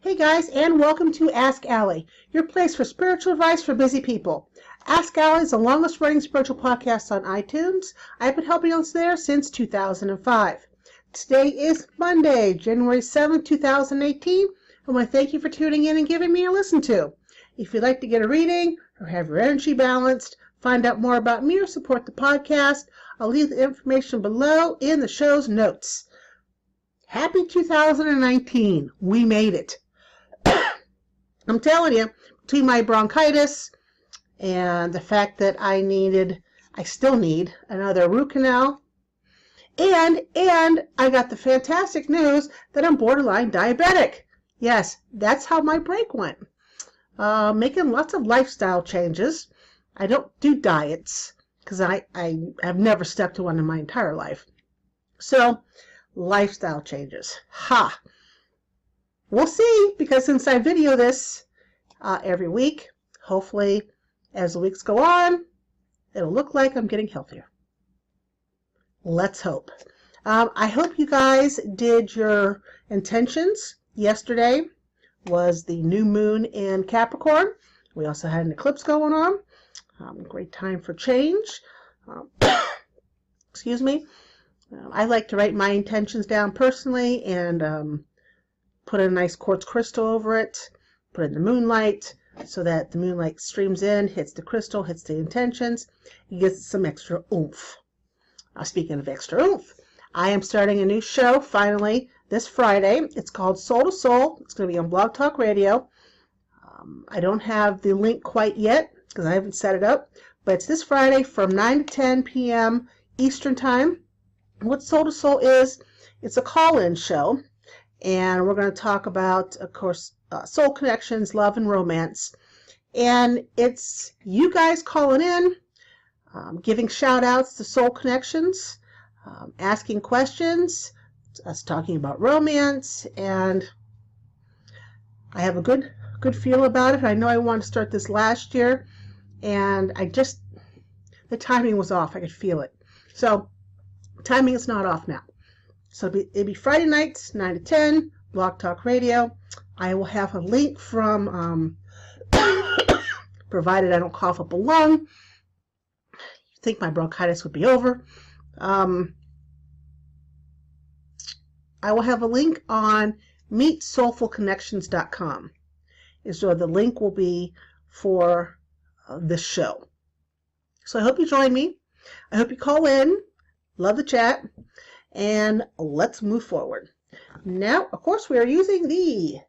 Hey guys, and welcome to Ask Allie, your place for spiritual advice for busy people. Ask Allie is the longest running spiritual podcast on iTunes. I've been helping us there since 2005. Today is Monday, January 7th, 2018. I want to thank you for tuning in and giving me a listen to. If you'd like to get a reading or have your energy balanced, find out more about me or support the podcast, I'll leave the information below in the show's notes. Happy 2019. We made it. I'm telling you, between my bronchitis and the fact that I still need another root canal, and I got the fantastic news that I'm borderline diabetic. Yes, that's how my break went. Making lots of lifestyle changes. I don't do diets because I have never stuck to one in my entire life. So, lifestyle changes. Ha! We'll see, because since I video this every week, hopefully as the weeks go on, it'll look like I'm getting healthier. Let's hope. I hope you guys did your intentions. Yesterday was the new moon in Capricorn. We also had an eclipse going on. Great time for change. Excuse me. I like to write my intentions down personally and put a nice quartz crystal over it, put it in the moonlight so that the moonlight streams in, hits the crystal, hits the intentions, it gets some extra oomph. Speaking of extra oomph, I am starting a new show finally this Friday. It's called Soul to Soul. It's going to be on Blog Talk Radio. I don't have the link quite yet because I haven't set it up, but it's this Friday from 9 to 10 p.m. Eastern Time. What Soul to Soul is, it's a call-in show. And we're going to talk about, of course, soul connections, love, and romance. And it's you guys calling in, giving shout-outs to soul connections, asking questions, us talking about romance, and I have a good feel about it. I know I wanted to start this last year, and the timing was off. I could feel it. So, timing is not off now. So it'll be Friday nights, 9 to 10, Blog Talk Radio. I will have a link from, provided I don't cough up a lung. You'd think my bronchitis would be over. I will have a link on meetsoulfulconnections.com. So the link will be for this show. So I hope you join me. I hope you call in. Love the chat. And let's move forward. Now, of course, we are using the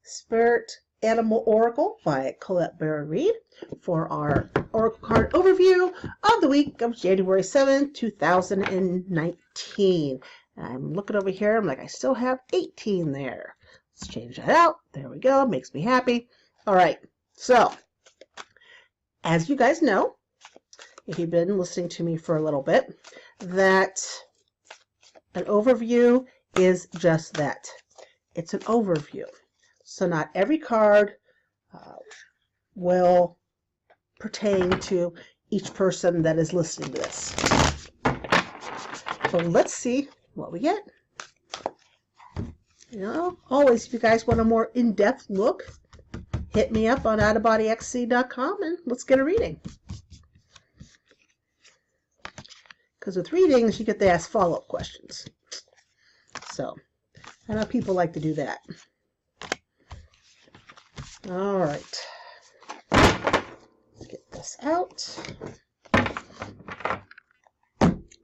Spirit Animal Oracle by Colette Barry Reed for our Oracle card overview of the week of January 7th, 2019. I'm looking over here. I'm like, I still have 18 there. Let's change that out. There we go. Makes me happy. All right. So, as you guys know, if you've been listening to me for a little bit, that an overview is just that. It's an overview. So not every card will pertain to each person that is listening to this. So let's see what we get. You know, always, if you guys want a more in-depth look, hit me up on outofbodyxc.com and let's get a reading. Because with readings, you get to ask follow-up questions. So, I know people like to do that. All right. Let's get this out.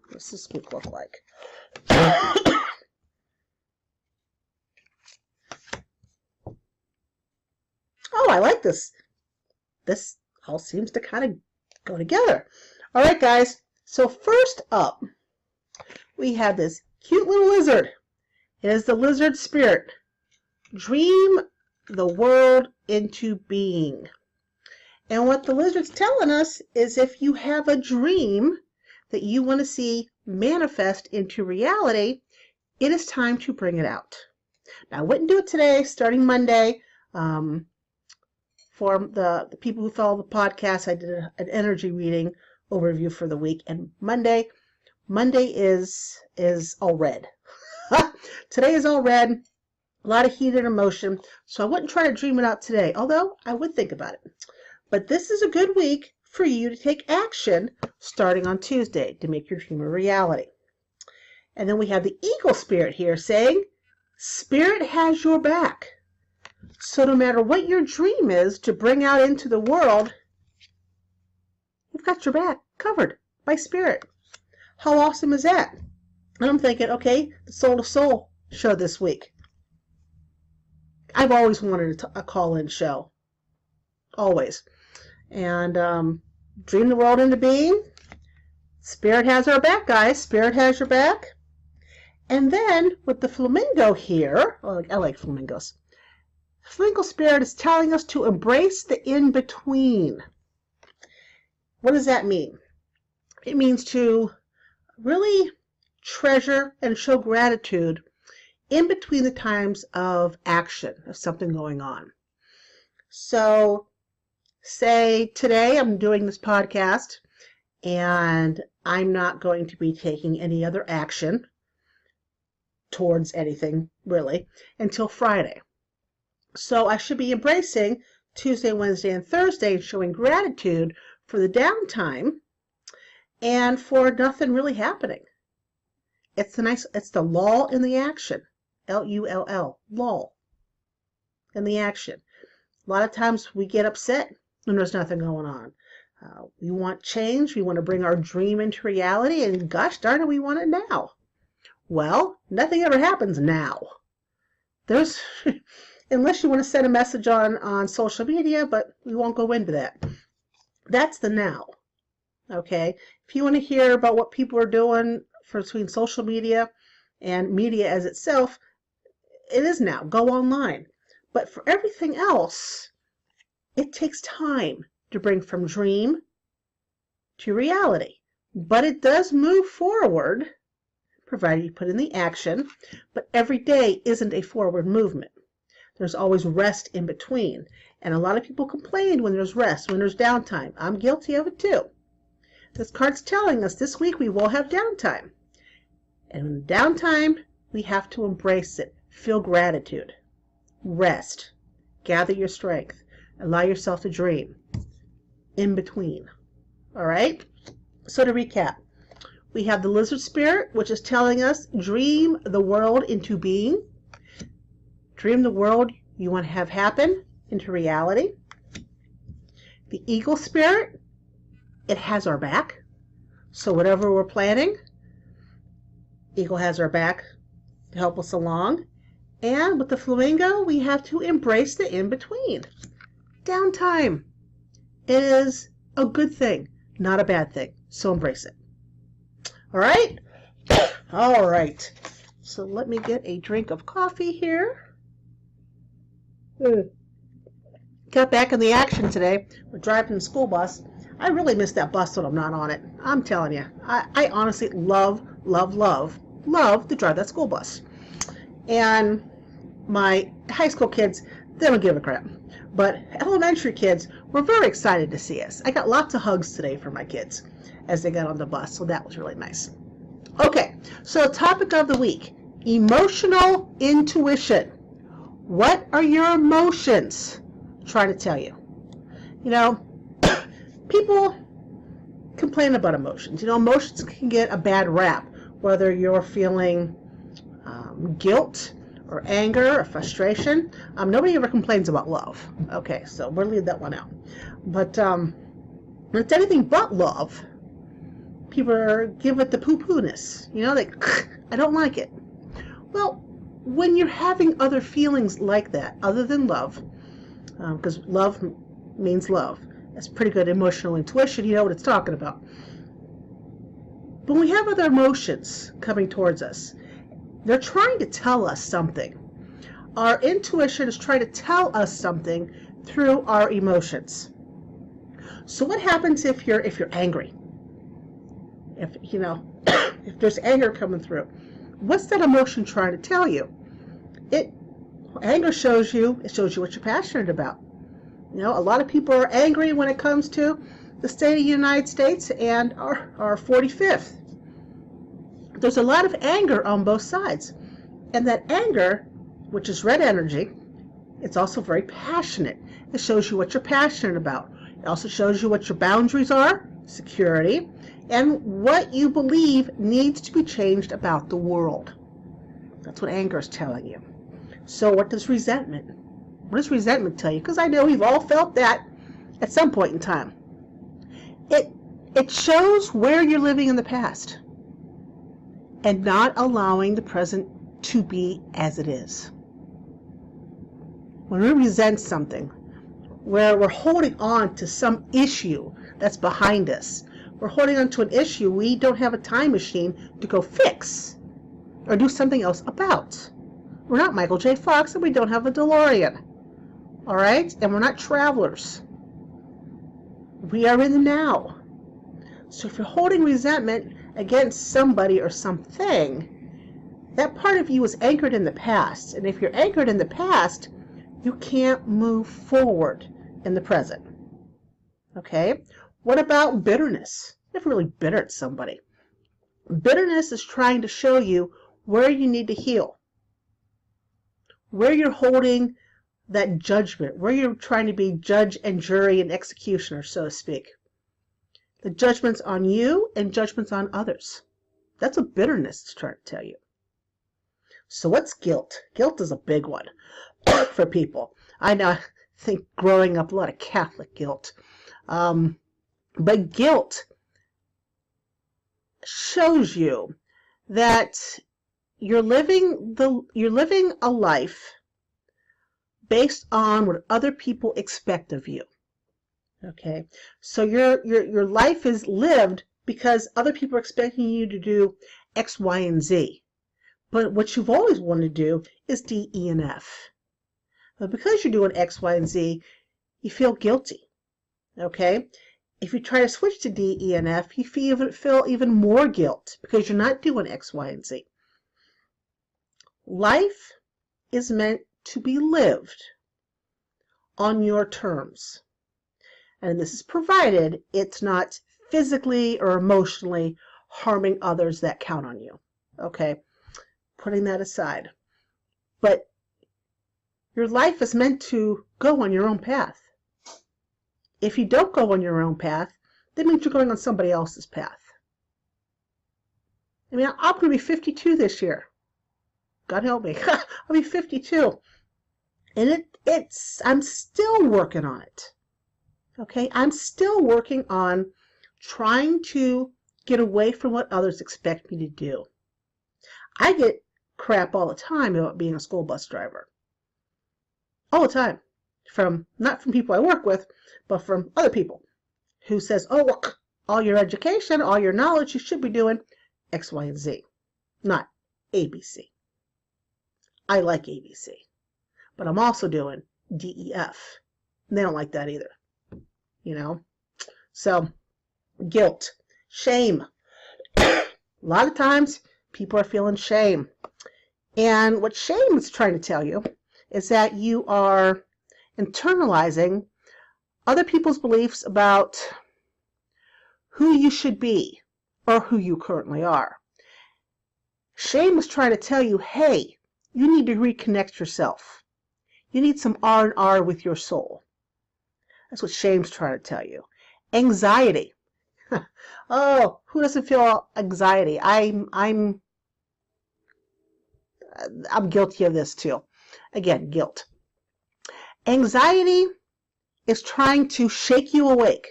What's this book look like? Oh, I like this. This all seems to kind of go together. All right, guys. So first up, we have this cute little lizard. It is the lizard spirit. Dream the world into being. And what the lizard's telling us is if you have a dream that you want to see manifest into reality, it is time to bring it out. Now, I wouldn't do it today, starting Monday. For the people who follow the podcast, I did an energy reading overview for the week, and Monday is all red. Today is all red. a lot of heated emotion, so I wouldn't try to dream it out today, although I would think about it. But this is a good week for you to take action starting on Tuesday to make your dream a reality. And then we have the eagle spirit here saying, Spirit has your back. So no matter what your dream is to bring out into the world, you've got your back covered by Spirit. How awesome is that? And I'm thinking, okay, the Soul to Soul show this week. I've always wanted a call-in show. Always. And dream the world into being. Spirit has our back, guys. Spirit has your back. And then with the flamingo here, I like flamingos. The flamingo spirit is telling us to embrace the in-between. What does that mean? It means to really treasure and show gratitude in between the times of action, of something going on. So, say today I'm doing this podcast and I'm not going to be taking any other action towards anything, really, until Friday. So I should be embracing Tuesday, Wednesday, and Thursday and showing gratitude for the downtime and for nothing really happening. It's the lull in the action. Lull, lull in the action. A lot of times we get upset when there's nothing going on. We want change. We want to bring our dream into reality, and gosh darn it, we want it now. Well, nothing ever happens now. Unless you want to send a message on social media, but we won't go into that. That's the now. Okay? If you want to hear about what people are doing between social media and media as itself, it is now. Go online. But for everything else, it takes time to bring from dream to reality. But it does move forward, provided you put in the action. But every day isn't a forward movement. There's always rest in between. And a lot of people complain when there's rest, when there's downtime. I'm guilty of it too. This card's telling us this week we will have downtime. And in downtime, we have to embrace it. Feel gratitude. Rest. Gather your strength. Allow yourself to dream. In between. All right? So to recap, we have the lizard spirit, which is telling us dream the world into being. Dream the world you want to have happen into reality. The eagle spirit, it has our back. So whatever we're planning, eagle has our back to help us along. And with the flamingo, we have to embrace the in-between. Downtime. It is a good thing, not a bad thing. So embrace it. All right? All right. So let me get a drink of coffee here. Got back in the action today. We're driving the school bus. I really miss that bus when I'm not on it. I'm telling you. I honestly love to drive that school bus. And my high school kids, they don't give a crap. But elementary kids were very excited to see us. I got lots of hugs today from my kids as they got on the bus, so that was really nice. Okay, so topic of the week, emotional intuition. What are your emotions trying to tell you? You know, people complain about emotions. You know, emotions can get a bad rap, whether you're feeling guilt or anger or frustration. Nobody ever complains about love. Okay, so we'll leave that one out. But it's anything but love. People give it the poo-poo-ness. You know, I don't like it. Well, when you're having other feelings like that, other than love, because love means love. That's pretty good emotional intuition. You know what it's talking about. But when we have other emotions coming towards us, they're trying to tell us something. Our intuition is trying to tell us something through our emotions. So what happens if you're angry? If if there's anger coming through, what's that emotion trying to tell you? Anger shows you what you're passionate about. You know, a lot of people are angry when it comes to the state of the United States and our 45th. There's a lot of anger on both sides. And that anger which is red energy. It's also very passionate. It shows you what you're passionate about. It also shows you what your boundaries are, security, and what you believe needs to be changed about the world. That's what anger is telling you. So what does resentment? What does resentment tell you? Because I know we've all felt that at some point in time. It shows where you're living in the past and not allowing the present to be as it is. When we resent something, where we're holding on to some issue that's behind us, we're holding on to an issue we don't have a time machine to go fix or do something else about. We're not Michael J. Fox and we don't have a DeLorean. All right? And we're not travelers. We are in the now. So if you're holding resentment against somebody or something, that part of you is anchored in the past. And if you're anchored in the past, you can't move forward in the present. Okay? What about bitterness? You're never really bitter at somebody. Bitterness is trying to show you where you need to heal, where you're holding that judgment, where you're trying to be judge and jury and executioner, so to speak. The judgment's on you and judgment's on others. That's what bitterness is trying to tell you. So what's guilt? Guilt is a big one for people. I know, I think growing up, a lot of Catholic guilt. But guilt shows you that you're living a life based on what other people expect of you. Okay, so your life is lived because other people are expecting you to do X, Y, and Z. But what you've always wanted to do is D, E, and F. But because you're doing X, Y, and Z, you feel guilty. Okay, if you try to switch to D, E, and F, you feel even more guilt because you're not doing X, Y, and Z. Life is meant to be lived on your terms. And this is provided it's not physically or emotionally harming others that count on you. Okay, putting that aside. But your life is meant to go on your own path. If you don't go on your own path, that means you're going on somebody else's path. I mean, I'm going to be 52 this year. God help me. I'll be 52. And I'm still working on it. Okay, I'm still working on trying to get away from what others expect me to do. I get crap all the time about being a school bus driver. All the time. Not from people I work with, but from other people who says, oh, look, all your education, all your knowledge, you should be doing X, Y, and Z, not ABC. I like ABC, but I'm also doing DEF. And they don't like that either. You know, so guilt, shame. A lot of times people are feeling shame. And what shame is trying to tell you is that you are internalizing other people's beliefs about who you should be or who you currently are. Shame is trying to tell you, hey, you need to reconnect yourself. You need some R&R with your soul. That's what shame's trying to tell you. Anxiety. Oh, who doesn't feel anxiety? I'm guilty of this too. Again, guilt. Anxiety is trying to shake you awake.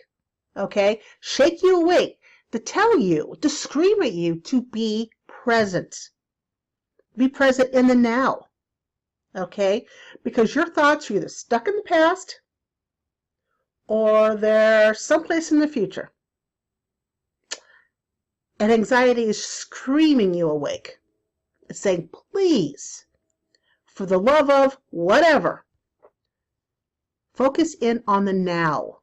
Okay? Shake you awake to tell you, to scream at you to be present. Be present in the now. Okay? Because your thoughts are either stuck in the past or they're someplace in the future. And anxiety is screaming you awake. It's saying, please, for the love of whatever, focus in on the now.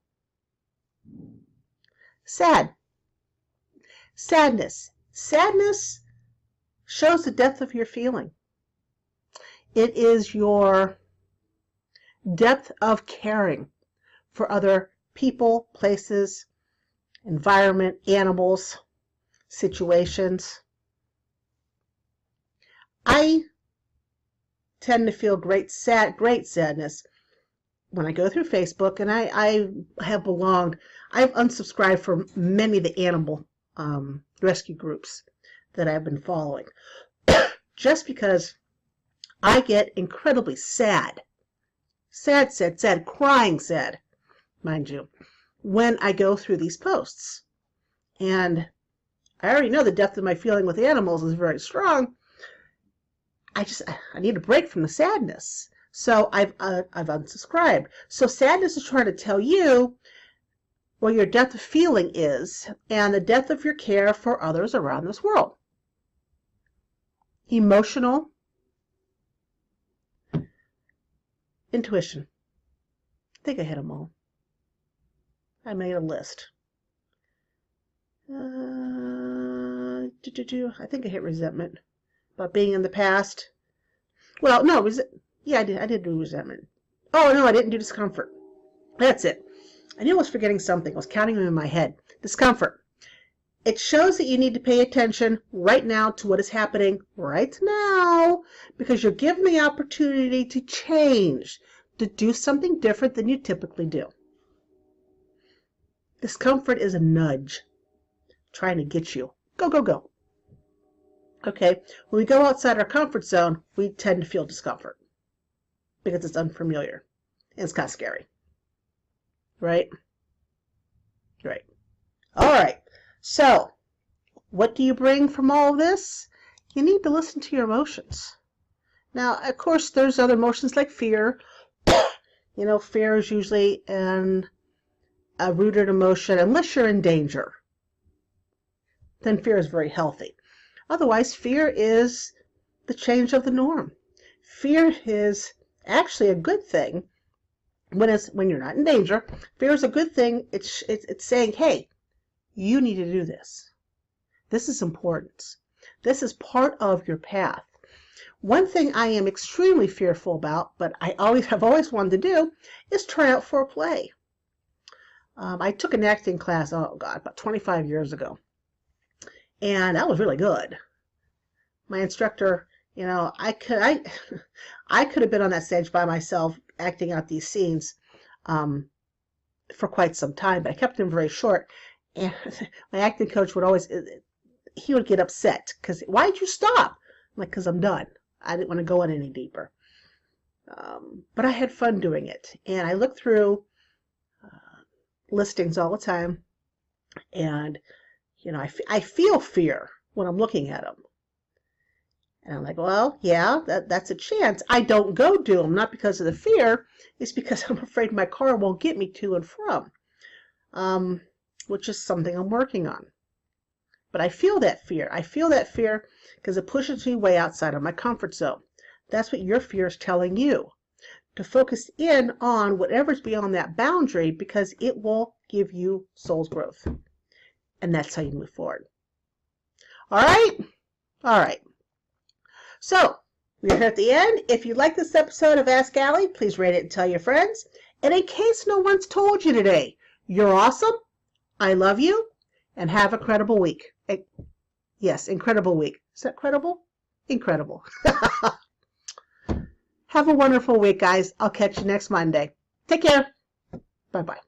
Sad. Sadness. Sadness shows the depth of your feeling. It is your depth of caring for other people, places, environment, animals, situations. I tend to feel great sadness when I go through Facebook, and I have I've unsubscribed from many of the animal rescue groups that I've been following, just because I get incredibly sad, crying sad, mind you, when I go through these posts. And I already know the depth of my feeling with animals is very strong. I need a break from the sadness. So I've unsubscribed. So sadness is trying to tell you where your depth of feeling is and the depth of your care for others around this world. Emotional intuition. I think I hit them all. I made a list. I think I hit resentment. About being in the past. Well, no, yeah, I did do resentment. Oh, no, I didn't do discomfort. That's it. I knew I was forgetting something. I was counting them in my head. Discomfort. It shows that you need to pay attention right now to what is happening right now, because you're given the opportunity to change, to do something different than you typically do. Discomfort is a nudge trying to get you. Go, go, go. Okay, when we go outside our comfort zone, we tend to feel discomfort because it's unfamiliar and it's kind of scary. Right? Right. All right. So, what do you bring from all of this? You need to listen to your emotions. Now, of course, there's other emotions like fear. Fear is usually a rooted emotion unless you're in danger. Then fear is very healthy. Otherwise, fear is the change of the norm. Fear is actually a good thing when you're not in danger. Fear is a good thing. It's saying, hey, you need to do this. This is important. This is part of your path. One thing I am extremely fearful about, but I've always wanted to do, is try out for a play. I took an acting class, about 25 years ago. And that was really good. My instructor, I could have been on that stage by myself acting out these scenes for quite some time, but I kept them very short. And my acting coach he would get upset because, why'd you stop? I'm like, because I'm done. I didn't want to go in any deeper. But I had fun doing it. And I look through listings all the time, and I feel fear when I'm looking at them. And I'm like, well, yeah, that's a chance. I don't go do them, not because of the fear. It's because I'm afraid my car won't get me to and from, which is something I'm working on. But I feel that fear. I feel that fear because it pushes me way outside of my comfort zone. That's what your fear is telling you. To focus in on whatever's beyond that boundary, because it will give you soul's growth. And that's how you move forward. All right? All right. So, we're here at the end. If you like this episode of Ask Allie, please rate it and tell your friends. And in case no one's told you today, you're awesome, I love you, and have a credible week. Yes, incredible week. Is that credible? Incredible. Have a wonderful week, guys. I'll catch you next Monday. Take care. Bye-bye.